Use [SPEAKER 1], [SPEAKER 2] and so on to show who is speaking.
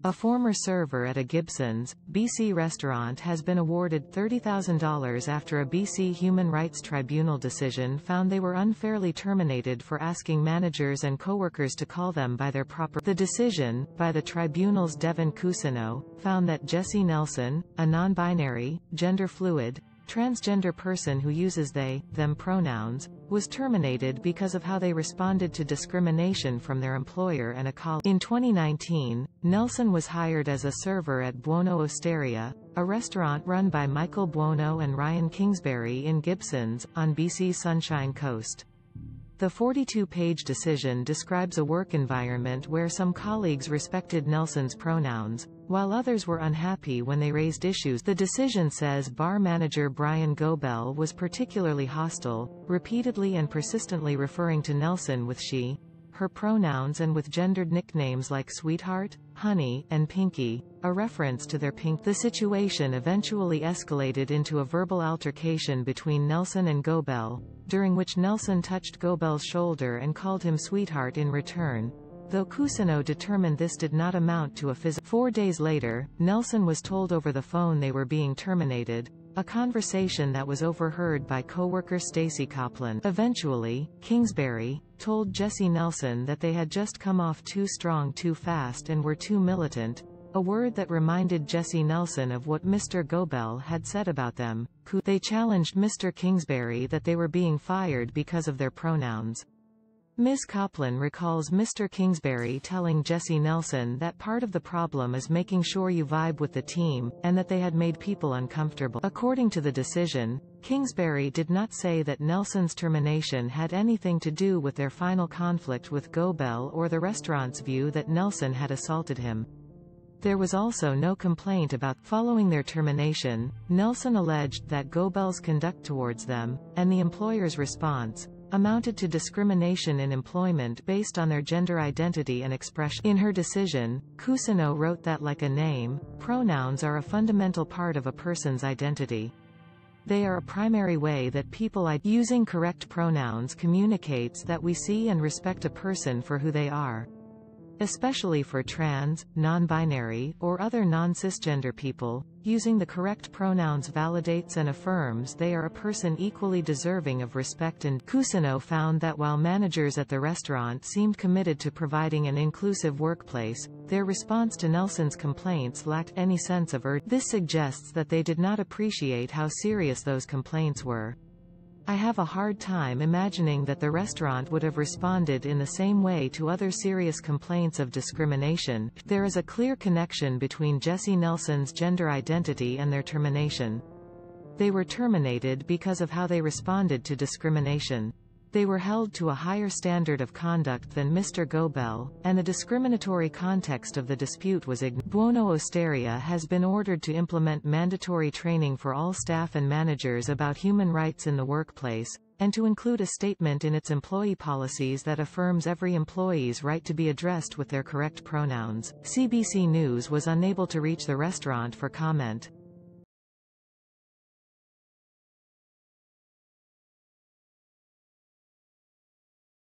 [SPEAKER 1] A former server at a Gibson's, BC restaurant has been awarded $30,000 after a BC Human Rights Tribunal decision found they were unfairly terminated for asking managers and coworkers to call them by their proper. The decision, by the tribunal's Devin Cousineau, found that Jessie Nelson, a non-binary, gender-fluid, transgender person who uses they, them pronouns, was terminated because of how they responded to discrimination from their employer and a colleague. In 2019, Nelson was hired as a server at Buono Osteria, a restaurant run by Michael Buono and Ryan Kingsbury in Gibsons, on BC's Sunshine Coast. The 42-page decision describes a work environment where some colleagues respected Nelson's pronouns, while others were unhappy when they raised issues. The decision says bar manager Brian Gobel was particularly hostile, repeatedly and persistently referring to Nelson with she, her pronouns and with gendered nicknames like Sweetheart, Honey, and Pinky, a reference to their pink. The situation eventually escalated into a verbal altercation between Nelson and Gobel, during which Nelson touched Gobel's shoulder and called him Sweetheart in return, though Cousineau determined this did not amount to a physical. 4 days later, Nelson was told over the phone they were being terminated, a conversation that was overheard by coworker Stacey Copland. Eventually, Kingsbury told Jessie Nelson that they had just come off too strong too fast and were too militant, a word that reminded Jessie Nelson of what Mr. Gobel had said about them. They challenged Mr. Kingsbury that they were being fired because of their pronouns. Ms. Copland recalls Mr. Kingsbury telling Jessie Nelson that part of the problem is making sure you vibe with the team, and that they had made people uncomfortable. According to the decision, Kingsbury did not say that Nelson's termination had anything to do with their final conflict with Gobel or the restaurant's view that Nelson had assaulted him. There was also no complaint about. Following their termination, Nelson alleged that Gobel's conduct towards them, and the employer's response, amounted to discrimination in employment based on their gender identity and expression. In her decision, Cousineau wrote that like a name, pronouns are a fundamental part of a person's identity. They are a primary way that people using correct pronouns communicates that we see and respect a person for who they are. Especially for trans, non-binary, or other non-cisgender people, using the correct pronouns validates and affirms they are a person equally deserving of respect. And Cousineau found that while managers at the restaurant seemed committed to providing an inclusive workplace, their response to Nelson's complaints lacked any sense of urgency. This suggests that they did not appreciate how serious those complaints were. I have a hard time imagining that the restaurant would have responded in the same way to other serious complaints of discrimination. There is a clear connection between Jessie Nelson's gender identity and their termination. They were terminated because of how they responded to discrimination. They were held to a higher standard of conduct than Mr. Gobel, and the discriminatory context of the dispute was ignored. Buono Osteria has been ordered to implement mandatory training for all staff and managers about human rights in the workplace, and to include a statement in its employee policies that affirms every employee's right to be addressed with their correct pronouns. CBC News was unable to reach the restaurant for comment.